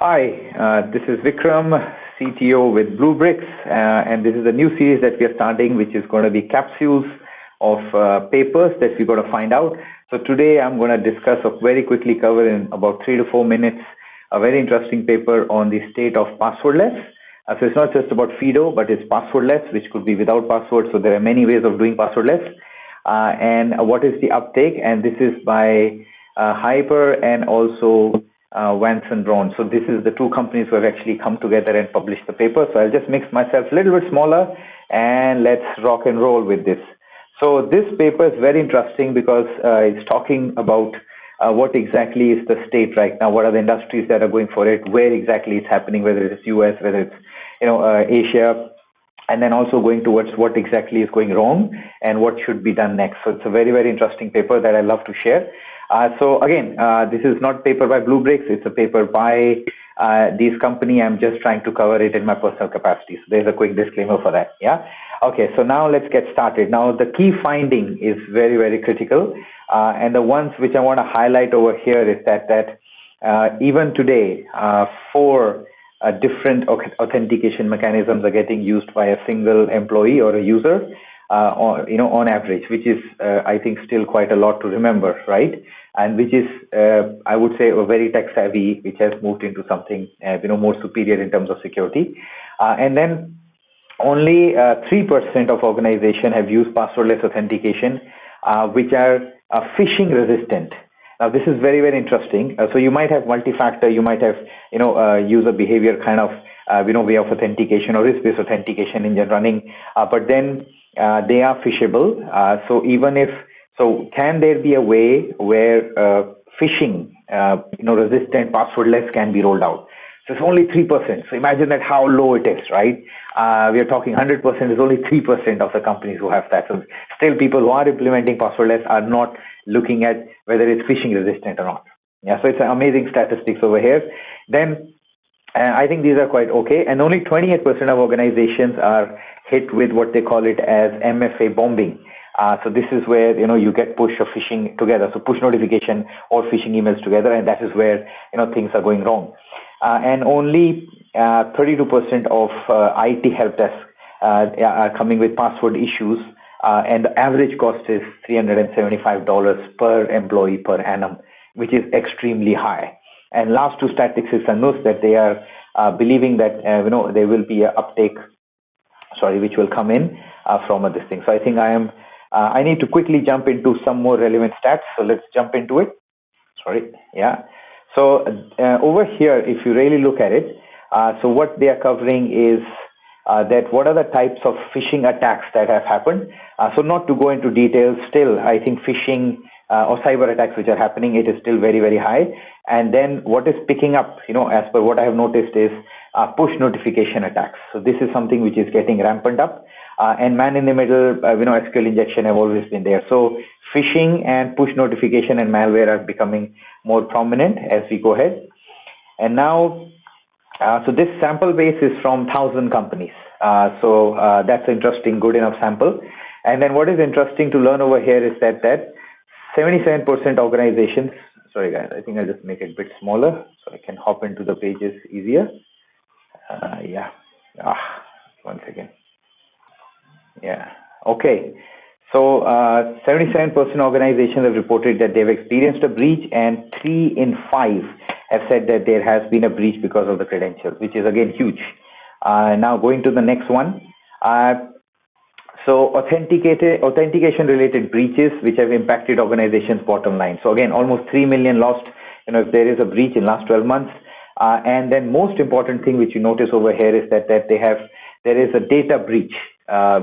Hi, this is Vikram, CTO with Bluebricks, and this is a new series that we are starting, which is going to be capsules of papers that we're going to find out. So today I'm going to discuss or very quickly cover in about 3 to 4 minutes a very interesting paper on the state of passwordless. So it's not just about FIDO, but it's passwordless, which could be without password. So there are many ways of doing passwordless. And what is the uptake? And this is by Hyper and also Vance and Braun. So this is the two companies who have actually come together and published the paper. So I'll just mix myself a little bit smaller and let's rock and roll with this. So this paper is very interesting because it's talking about what exactly is the state right now, what are the industries that are going for it, where exactly it's happening, whether it's US, whether it's Asia, and then also going towards what exactly is going wrong and what should be done next. So it's a very, very interesting paper that I love to share. So again, this is not paper by Bluebricks, it's a paper by this company. I'm just trying to cover it in my personal capacity. So there's a quick disclaimer for that. Yeah. Okay, so now let's get started. Now the key finding is very, very critical. And the ones which I want to highlight over here is that even today, four different authentication mechanisms are getting used by a single employee or a user, on average, which is, I think, still quite a lot to remember, right? And which is, I would say, a very tech savvy, which has moved into something, more superior in terms of security. And then only 3% of organizations have used passwordless authentication, which are phishing resistant. Now, this is very, very interesting. So you might have multi-factor, you might have, user behavior kind of, way of authentication or risk-based authentication engine running, but then they are phishable. So can there be a way where phishing, resistant passwordless can be rolled out? So it's only 3%. So imagine that how low it is, right? We are talking 100% is only 3% of the companies who have that. So still people who are implementing passwordless are not looking at whether it's phishing resistant or not. Yeah, so it's an amazing statistics over here. Then I think these are quite okay. And only 28% of organizations are hit with what they call it as MFA bombing. So this is where, you get push or phishing together. So push notification or phishing emails together. And that is where, things are going wrong. And only 32% of IT help desk are coming with password issues. And the average cost is $375 per employee per annum, which is extremely high. And last two statistics are those that they are believing that, there will be an uptake, which will come in from this thing. So I think I need to quickly jump into some more relevant stats. So let's jump into it. So over here, if you really look at it, so what they are covering is that what are the types of phishing attacks that have happened. So not to go into details, still, I think phishing or cyber attacks which are happening, it is still very, very high. And then what is picking up, as per what I have noticed is push notification attacks. So this is something which is getting rampant up. And man in the middle, SQL injection have always been there. So phishing and push notification and malware are becoming more prominent as we go ahead. And now, so this sample base is from 1,000 companies. So that's interesting, good enough sample. And then what is interesting to learn over here is that 77% organizations, sorry guys, I think I'll just make it a bit smaller so I can hop into the pages easier. One second. Okay. So 77% organizations have reported that they've experienced a breach, and 3 in 5 have said that there has been a breach because of the credentials, which is again huge. Now going to the next one. So authentication related breaches which have impacted organizations' bottom line. So again, almost 3 million lost, if there is a breach in last 12 months. And then most important thing which you notice over here is that there is a data breach,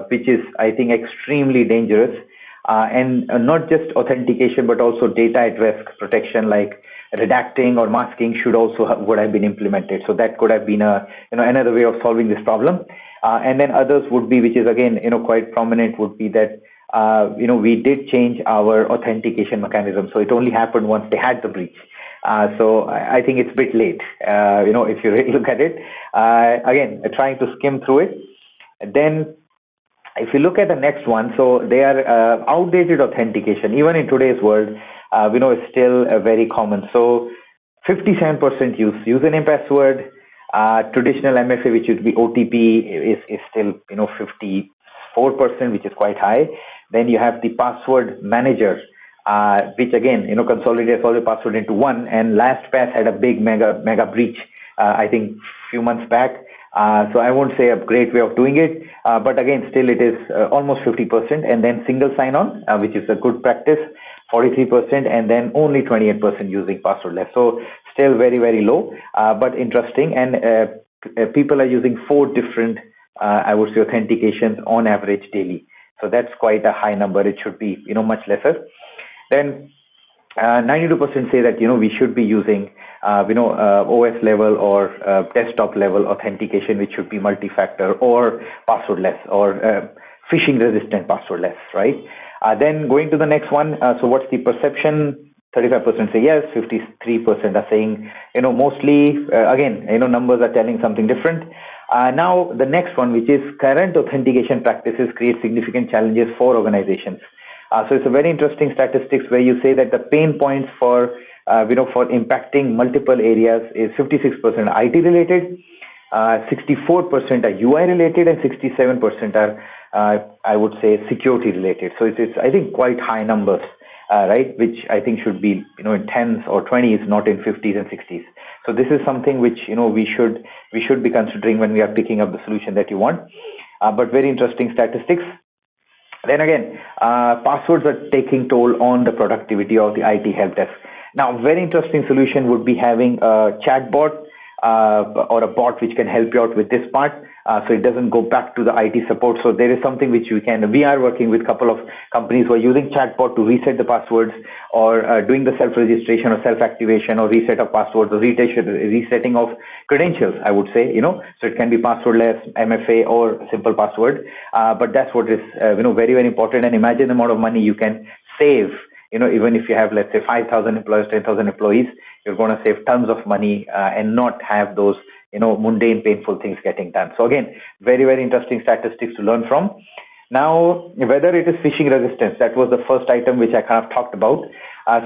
which is, I think, extremely dangerous. And not just authentication, but also data at risk protection, like redacting or masking would have been implemented. So that could have been another way of solving this problem. And then others would be, which is again, quite prominent, would be that, we did change our authentication mechanism. So it only happened once they had the breach. So I think it's a bit late, if you really look at it. Again, trying to skim through it. Then if you look at the next one, so they are outdated authentication, even in today's world, is still very common. So 57% use username password. Traditional MFA, which would be OTP, is still 54%, which is quite high. Then you have the password manager, which again consolidates all the password into one. And LastPass had a big mega breach, I think few months back. So I won't say a great way of doing it, but again, still it is almost 50%. And then single sign-on, which is a good practice, 43%, and then only 28% using passwordless. So still very low, but interesting. And people are using 4 different, I would say, authentications on average daily. So that's quite a high number. It should be much lesser. Then 92% say that we should be using OS level or desktop level authentication, which should be multi-factor or passwordless or phishing resistant passwordless, right? Then going to the next one. So what's the perception? 35% say yes, 53% are saying mostly. Again, numbers are telling something different. Now the next one, which is current authentication practices create significant challenges for organizations. So it's a very interesting statistics where you say that the pain points for for impacting multiple areas is 56% IT related, 64% are UI related, and 67% are I would say security related. So it's I think quite high numbers, right? Which I think should be in 10s or 20s, not in 50s and 60s. So this is something which we should be considering when we are picking up the solution that you want. But very interesting statistics. Then again, passwords are taking toll on the productivity of the IT help desk. Now, very interesting solution would be having a chatbot or a bot which can help you out with this part, so it doesn't go back to the IT support. So there is something which we are working with a couple of companies who are using chatbot to reset the passwords, or doing the self-registration or self-activation or reset of passwords or resetting of credentials, I would say, so it can be passwordless, MFA, or simple password. But that's what is very important. And imagine the amount of money you can save. Even if you have, let's say, 5,000 employees, 10,000 employees, you're going to save tons of money and not have those, mundane, painful things getting done. So again, very interesting statistics to learn from. Now, whether it is phishing resistance, that was the first item which I kind of talked about.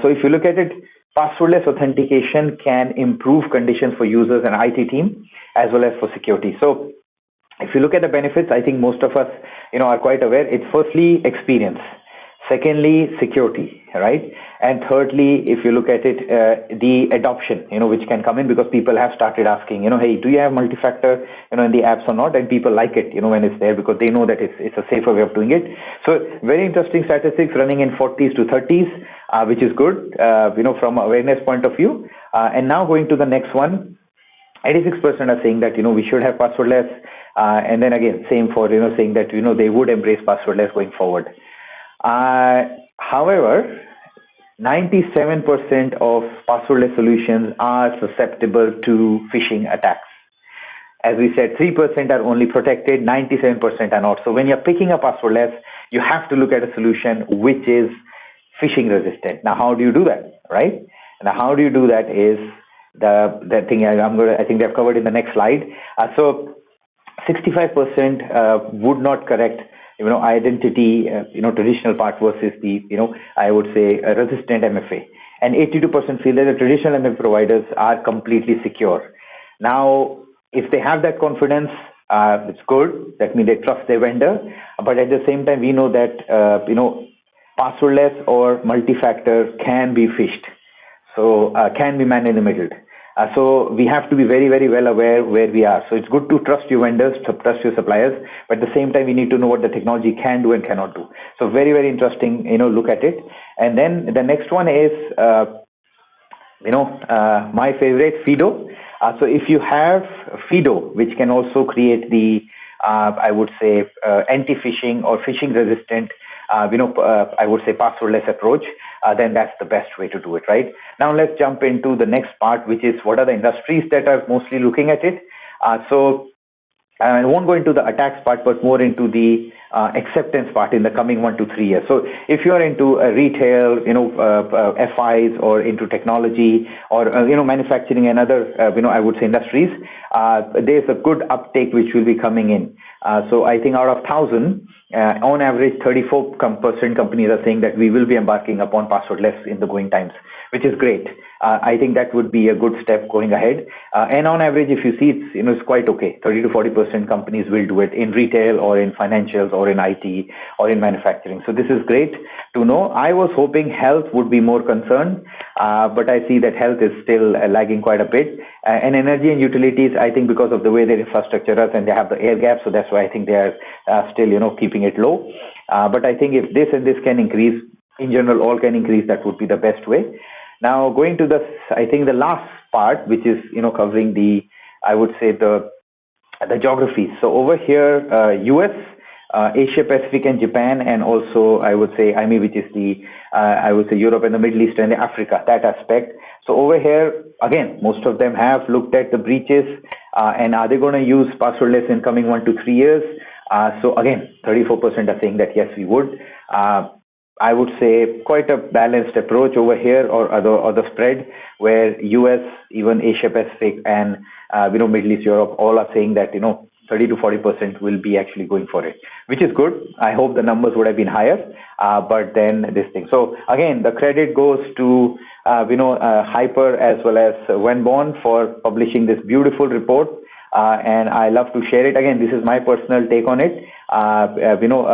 So if you look at it, passwordless authentication can improve conditions for users and IT team as well as for security. So if you look at the benefits, I think most of us, are quite aware. It's firstly experience. Secondly, security, right? And thirdly, if you look at it, the adoption, which can come in because people have started asking, hey, do you have multi-factor, in the apps or not? And people like it, when it's there because they know that it's a safer way of doing it. So very interesting statistics running in 40s to 30s, which is good, from awareness point of view. And now going to the next one, 86% are saying that, we should have passwordless. And then again, same for, saying that, they would embrace passwordless going forward. However, 97% of passwordless solutions are susceptible to phishing attacks. As we said, 3% are only protected, 97% are not. So when you're picking a passwordless, you have to look at a solution which is phishing resistant. Now, how do you do that, right? Now, how do you do that is the thing I think they've covered in the next slide. So 65% would not correct identity, traditional part versus the, I would say a resistant MFA. And 82% feel that the traditional MFA providers are completely secure. Now, if they have that confidence, it's good. That means they trust their vendor. But at the same time, we know that, passwordless or multi-factor can be phished. So, can be man in the middle. So we have to be very well aware where we are. So it's good to trust your vendors, to trust your suppliers, but at the same time, we need to know what the technology can do and cannot do. So very interesting, look at it. And then the next one is, my favorite, Fido. So if you have Fido, which can also create the, I would say, anti-phishing or phishing resistant, I would say passwordless approach, then that's the best way to do it, right? Now let's jump into the next part, which is what are the industries that are mostly looking at it. So I won't go into the attacks part, but more into the acceptance part in the coming 1 to 3 years. So if you're into retail, FIs, or into technology, or manufacturing and other I would say industries, there's a good uptake which will be coming in. So I think out of 1,000, on average, 34% companies are saying that we will be embarking upon passwordless in the going times, which is great. I think that would be a good step going ahead. And on average, if you see, it's quite okay. 30 to 40% companies will do it in retail or in financials or in IT or in manufacturing. So this is great to know. I was hoping health would be more concerned, but I see that health is still lagging quite a bit. And energy and utilities, I think because of the way their infrastructure is and they have the air gap, so that's why I think they are still, keeping it low. But I think if this and this can increase, in general, all can increase, that would be the best way. Now, going to I think the last part, which is, covering I would say the geographies. So over here, US, Asia Pacific and Japan, and also I would say IME, which is I would say Europe and the Middle East and Africa, that aspect. So over here, again, most of them have looked at the breaches, and are they going to use passwordless in coming 1 to 3 years? So again, 34% are saying that yes, we would. I would say quite a balanced approach over here, or the spread, where US, even Asia Pacific, and Middle East, Europe, all are saying that 30 to 40% will be actually going for it, which is good. I hope the numbers would have been higher, but then this thing. So again, the credit goes to Hyper as well as Wenbon for publishing this beautiful report. And I love to share it. Again, this is my personal take on it.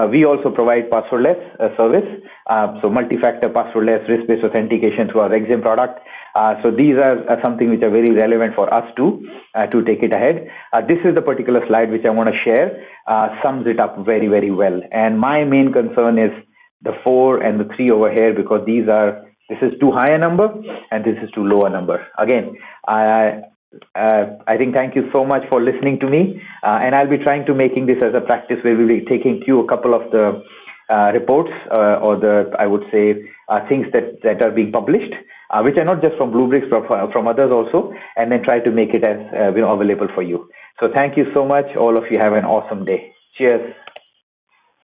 We also provide passwordless service, so multi-factor passwordless risk-based authentication through our Exim product. So these are something which are very relevant for us to take it ahead. This is the particular slide which I want to share, sums it up very, very well. And my main concern is the 4 and the 3 over here, because this is too high a number and this is too low a number. Again, I think thank you so much for listening to me, and I'll be trying to making this as a practice where we'll be taking you a couple of the reports or I would say things that are being published, which are not just from Bluebricks but from others also, and then try to make it as available for you. So thank you so much. All of you have an awesome day. Cheers.